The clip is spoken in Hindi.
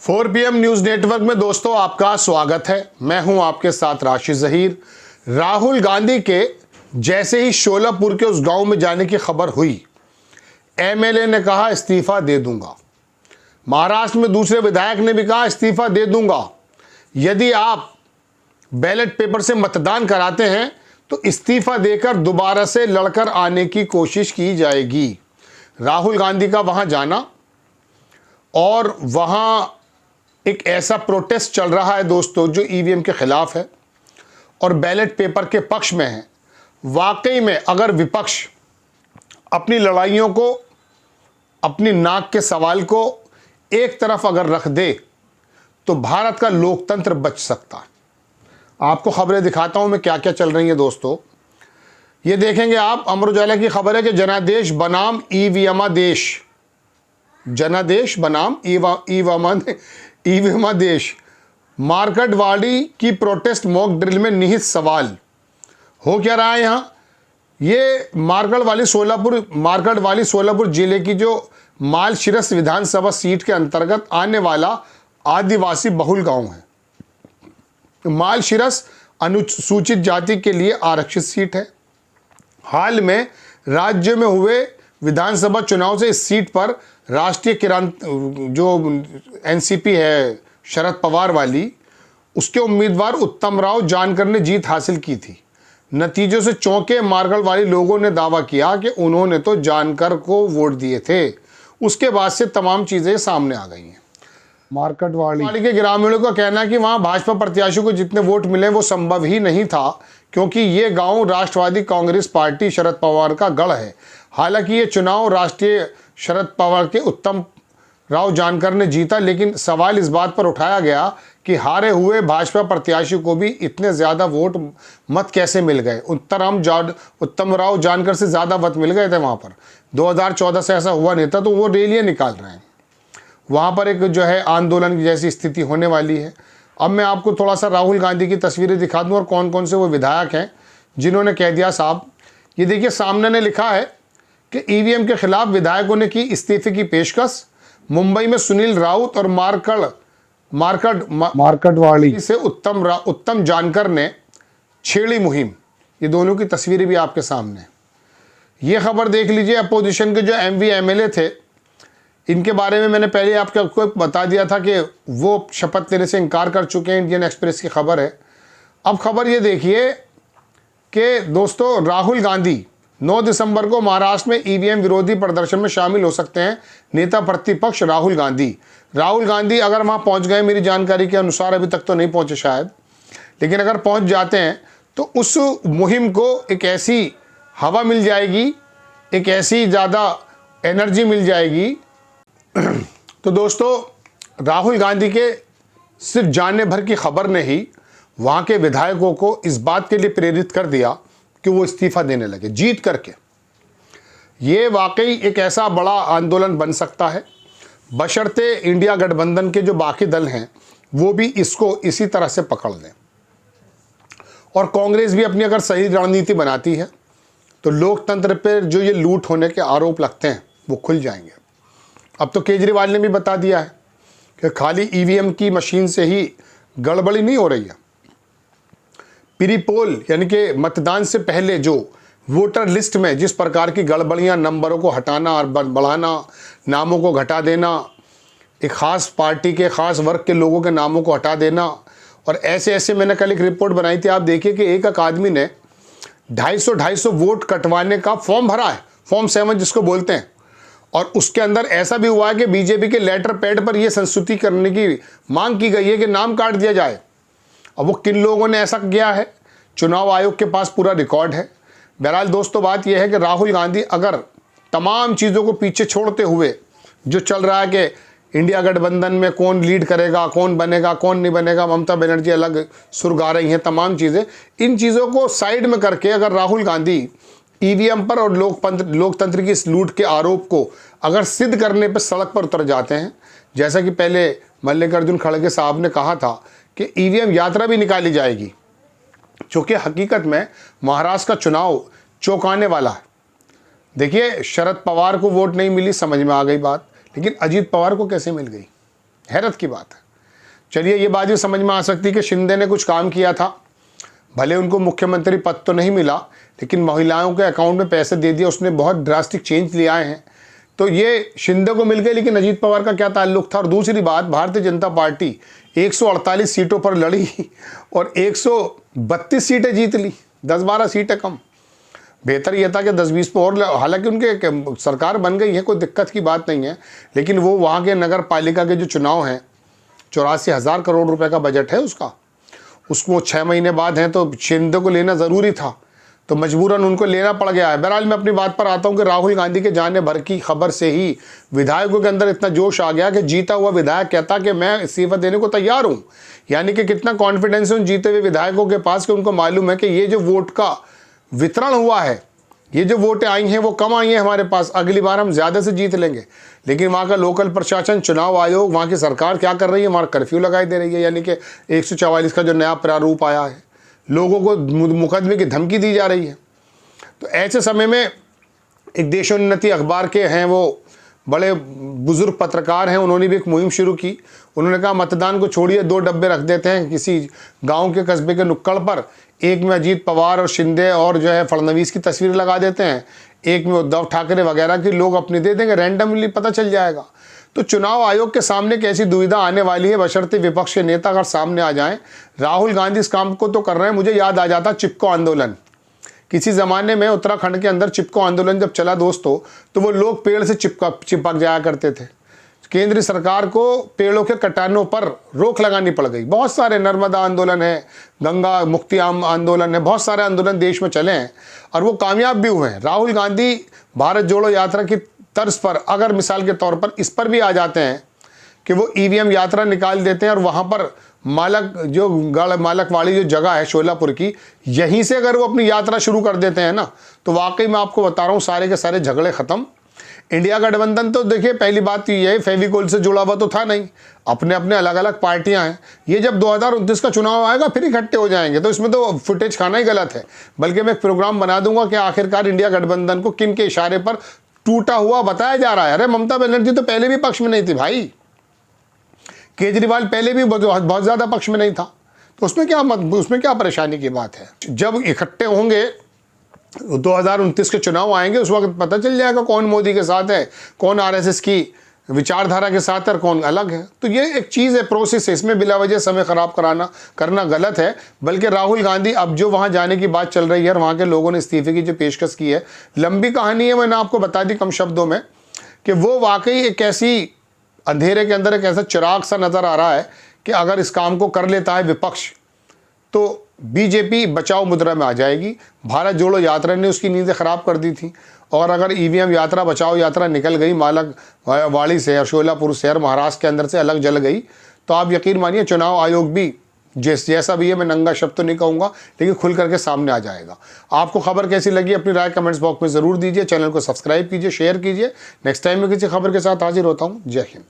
4 PM न्यूज नेटवर्क में दोस्तों आपका स्वागत है। मैं हूं आपके साथ राशिद जहीर। राहुल गांधी के जैसे ही शोलापुर के उस गांव में जाने की खबर हुई, एमएलए ने कहा इस्तीफा दे दूंगा। महाराष्ट्र में दूसरे विधायक ने भी कहा इस्तीफा दे दूंगा। यदि आप बैलेट पेपर से मतदान कराते हैं तो इस्तीफा देकर दोबारा से लड़कर आने की कोशिश की जाएगी। राहुल गांधी का वहां जाना और वहां एक ऐसा प्रोटेस्ट चल रहा है दोस्तों जो ईवीएम के खिलाफ है और बैलेट पेपर के पक्ष में है। वाकई में अगर विपक्ष अपनी लड़ाइयों को, अपनी नाक के सवाल को एक तरफ अगर रख दे तो भारत का लोकतंत्र बच सकता है। आपको खबरें दिखाता हूं मैं क्या क्या चल रही हैं दोस्तों। ये देखेंगे आप, अमर उजाला की खबर है कि जनादेश बनाम ईवीएम देश, जनादेश बनाम ईवीएम देश, मार्केटवाड़ी की प्रोटेस्ट मॉक ड्रिल में निहित सवाल। हो क्या रहा है यहाँ? ये मार्केटवाली सोलापुर जिले की जो मालशिरस विधानसभा सीट के अंतर्गत आने वाला आदिवासी बहुल गांव है। मालशिरस अनुसूचित जाति के लिए आरक्षित सीट है। हाल में राज्य में हुए विधानसभा चुनाव से इस सीट पर राष्ट्रीय जो एनसीपी है शरद पवार वाली, उसके उम्मीदवार उत्तम राव जानकर ने जीत हासिल की थी। नतीजों से चौंके मार्केटवाली लोगों ने दावा किया कि उन्होंने तो जानकर को वोट दिए थे। उसके बाद से तमाम चीजें सामने आ गई हैं। मार्केटवाड़ी के ग्रामीणों का कहना है कि वहां भाजपा प्रत्याशी को जितने वोट मिले वो संभव ही नहीं था, क्योंकि ये गांव राष्ट्रवादी कांग्रेस पार्टी शरद पवार का गढ़ है। हालांकि ये चुनाव राष्ट्रीय शरद पवार के उत्तम राव जानकर ने जीता, लेकिन सवाल इस बात पर उठाया गया कि हारे हुए भाजपा प्रत्याशी को भी इतने ज़्यादा वोट मत कैसे मिल गए। उत्तम राव जानकर से ज़्यादा मत मिल गए थे वहाँ पर। 2014 से ऐसा हुआ नहीं था, तो वो रैलियाँ निकाल रहे हैं। वहाँ पर एक जो है आंदोलन की जैसी स्थिति होने वाली है। अब मैं आपको थोड़ा सा राहुल गांधी की तस्वीरें दिखा दूँ और कौन कौन से वो विधायक हैं जिन्होंने कह दिया साहब। ये देखिए सामने ने लिखा है कि ईवीएम के खिलाफ विधायकों ने की इस्तीफे की पेशकश। मुंबई में सुनील राउत और मार्केटवाड़ी से उत्तम जानकर ने छेड़ी मुहिम। ये दोनों की तस्वीरें भी आपके सामने। ये खबर देख लीजिए। अपोजिशन के जो एमएलए थे, इनके बारे में मैंने पहले आपको बता दिया था कि वो शपथ लेने से इनकार कर चुके हैं। इंडियन एक्सप्रेस की खबर है। अब खबर ये देखिए कि दोस्तों राहुल गांधी 9 दिसंबर को महाराष्ट्र में ईवीएम विरोधी प्रदर्शन में शामिल हो सकते हैं। नेता प्रतिपक्ष राहुल गांधी अगर वहां पहुंच गए, मेरी जानकारी के अनुसार अभी तक तो नहीं पहुंचे शायद, लेकिन अगर पहुंच जाते हैं तो उस मुहिम को एक ऐसी हवा मिल जाएगी, एक ऐसी ज़्यादा एनर्जी मिल जाएगी। तो दोस्तों राहुल गांधी के सिर्फ जाने भर की खबर ने ही वहाँ के विधायकों को इस बात के लिए प्रेरित कर दिया कि वो इस्तीफा देने लगे जीत करके। ये वाकई एक ऐसा बड़ा आंदोलन बन सकता है, बशर्ते इंडिया गठबंधन के जो बाकी दल हैं वो भी इसको इसी तरह से पकड़ लें और कांग्रेस भी अपनी अगर सही रणनीति बनाती है तो लोकतंत्र पर जो ये लूट होने के आरोप लगते हैं वो खुल जाएंगे। अब तो केजरीवाल ने भी बता दिया है कि खाली ईवीएम की मशीन से ही गड़बड़ी नहीं हो रही है। प्रीपोल यानी कि मतदान से पहले जो वोटर लिस्ट में जिस प्रकार की गड़बड़ियां, नंबरों को हटाना और बढ़ाना, नामों को घटा देना, एक ख़ास पार्टी के ख़ास वर्ग के लोगों के नामों को हटा देना, और ऐसे मैंने कल एक रिपोर्ट बनाई थी। आप देखिए कि एक आदमी ने 250 वोट कटवाने का फॉर्म भरा है, फॉर्म 7 जिसको बोलते हैं, और उसके अंदर ऐसा भी हुआ है कि बीजेपी के लेटर पैड पर यह संस्तुति करने की मांग की गई है कि नाम काट दिया जाए। अब वो किन लोगों ने ऐसा किया है, चुनाव आयोग के पास पूरा रिकॉर्ड है। बहरहाल दोस्तों बात यह है कि राहुल गांधी अगर तमाम चीज़ों को पीछे छोड़ते हुए जो चल रहा है कि इंडिया गठबंधन में कौन लीड करेगा, कौन बनेगा, कौन नहीं बनेगा, ममता बनर्जी अलग सुर गा रही हैं, तमाम चीज़ें, इन चीज़ों को साइड में करके अगर राहुल गांधी ईवीएम पर और लोकतंत्र की इस लूट के आरोप को अगर सिद्ध करने पर सड़क पर उतर जाते हैं, जैसा कि पहले मल्लिकार्जुन खड़गे साहब ने कहा था कि ईवीएम यात्रा भी निकाली जाएगी, क्योंकि हकीकत में महाराष्ट्र का चुनाव चौंकाने वाला है। देखिए शरद पवार को वोट नहीं मिली, समझ में आ गई बात, लेकिन अजीत पवार को कैसे मिल गई? हैरत की बात है। चलिए ये बात भी समझ में आ सकती है कि शिंदे ने कुछ काम किया था, भले उनको मुख्यमंत्री पद तो नहीं मिला, लेकिन महिलाओं के अकाउंट में पैसे दे दिए, उसने बहुत ड्रास्टिक चेंज ले आए हैं। तो ये शिंदे को मिल गए, लेकिन अजीत पवार का क्या ताल्लुक था। और दूसरी बात, भारतीय जनता पार्टी 148 सीटों पर लड़ी और 132 सीटें जीत ली, 10-12 सीटें कम। बेहतर यह था कि 10-20 पर और, हालांकि उनके सरकार बन गई है, कोई दिक्कत की बात नहीं है, लेकिन वो वहाँ के नगर पालिका के जो चुनाव हैं, 84,000 करोड़ रुपए का बजट है उसको 6 महीने बाद हैं, तो शिंदे को लेना ज़रूरी था, तो मजबूरन उनको लेना पड़ गया है। बहरहाल मैं अपनी बात पर आता हूं कि राहुल गांधी के जाने भर की खबर से ही विधायकों के अंदर इतना जोश आ गया कि जीता हुआ विधायक कहता कि मैं इस्तीफा देने को तैयार हूं। यानी कि कितना कॉन्फिडेंस है उन जीते हुए विधायकों के पास कि उनको मालूम है कि ये जो वोट का वितरण हुआ है, ये जो वोटें आई हैं वो कम आई हैं हमारे पास, अगली बार हम ज़्यादा से जीत लेंगे। लेकिन वहाँ का लोकल प्रशासन, चुनाव आयोग, वहाँ की सरकार क्या कर रही है, वहाँ कर्फ्यू लगाई दे रही है। यानी कि 144 का जो नया प्रारूप आया है, लोगों को मुकदमे की धमकी दी जा रही है। तो ऐसे समय में एक देशोन्नति अखबार के हैं, वो बड़े बुजुर्ग पत्रकार हैं, उन्होंने भी एक मुहिम शुरू की। उन्होंने कहा मतदान को छोड़िए, 2 डब्बे रख देते हैं किसी गांव के कस्बे के नुक्कड़ पर, एक में अजीत पवार और शिंदे और जो है फडणवीस की तस्वीर लगा देते हैं, एक में उद्धव ठाकरे वगैरह की, लोग अपनी दे देंगे, रैंडमली पता चल जाएगा। तो चुनाव आयोग के सामने कैसी दुविधा आने वाली है, बशर्ते विपक्ष के नेता अगर सामने आ जाएं। राहुल गांधी इस काम को तो कर रहे हैं, मुझे याद आ जाता चिपको आंदोलन। किसी ज़माने में उत्तराखंड के अंदर चिपको आंदोलन जब चला दोस्तों, तो वो लोग पेड़ से चिपक जाया करते थे। केंद्र सरकार को पेड़ों के कटानों पर रोक लगानी पड़ गई। बहुत सारे नर्मदा आंदोलन है, गंगा मुक्ति आंदोलन है, बहुत सारे आंदोलन देश में चले हैं और वो कामयाब भी हुए हैं। राहुल गांधी भारत जोड़ो यात्रा की तर्ज पर अगर मिसाल के तौर पर इस पर भी आ जाते हैं कि वो ईवीएम यात्रा निकाल देते हैं और वहाँ पर मालकवाड़ी जो जगह है शोलापुर की, यहीं से अगर वो अपनी यात्रा शुरू कर देते हैं ना, तो वाकई मैं आपको बता रहा हूँ सारे के सारे झगड़े ख़त्म। इंडिया गठबंधन तो देखिए, पहली बात तो ये है, फेविकोल से जुड़ा हुआ तो था नहीं, अपने अपने अलग अलग पार्टियां हैं। ये जब 2029 का चुनाव आएगा फिर इकट्ठे हो जाएंगे, तो इसमें तो फुटेज खाना ही गलत है। बल्कि मैं एक प्रोग्राम बना दूंगा कि आखिरकार इंडिया गठबंधन को किन के इशारे पर टूटा हुआ बताया जा रहा है। अरे ममता बनर्जी तो पहले भी पक्ष में नहीं थी भाई, केजरीवाल पहले भी बहुत ज़्यादा पक्ष में नहीं था, तो उसमें क्या परेशानी की बात है। जब इकट्ठे होंगे 2029 के चुनाव आएंगे, उस वक्त पता चल जाएगा कौन मोदी के साथ है, कौन आरएसएस की विचारधारा के साथ है और कौन अलग है। तो ये एक चीज़ है, प्रोसेस है, इसमें बिला वजह समय ख़राब करना गलत है। बल्कि राहुल गांधी अब जो वहाँ जाने की बात चल रही है और वहाँ के लोगों ने इस्तीफे की जो पेशकश की है, लंबी कहानी है, मैंने आपको बता दी कम शब्दों में कि वो वाकई एक ऐसी अंधेरे के अंदर एक ऐसा चिराग सा नज़र आ रहा है कि अगर इस काम को कर लेता है विपक्ष, तो बीजेपी बचाव मुद्रा में आ जाएगी। भारत जोड़ो यात्रा ने उसकी नींदें ख़राब कर दी थी, और अगर ईवीएम यात्रा बचाओ यात्रा निकल गई मालकवाड़ी से और शोलापुर से और महाराष्ट्र के अंदर से अलग जल गई, तो आप यकीन मानिए चुनाव आयोग भी जैसा भी है, मैं नंगा शब्द तो नहीं कहूँगा, लेकिन खुल करके सामने आ जाएगा। आपको खबर कैसी लगी अपनी राय कमेंट्स बॉक्स में ज़रूर दीजिए। चैनल को सब्सक्राइब कीजिए, शेयर कीजिए। नेक्स्ट टाइम मैं किसी खबर के साथ हाजिर होता हूँ। जय हिंद।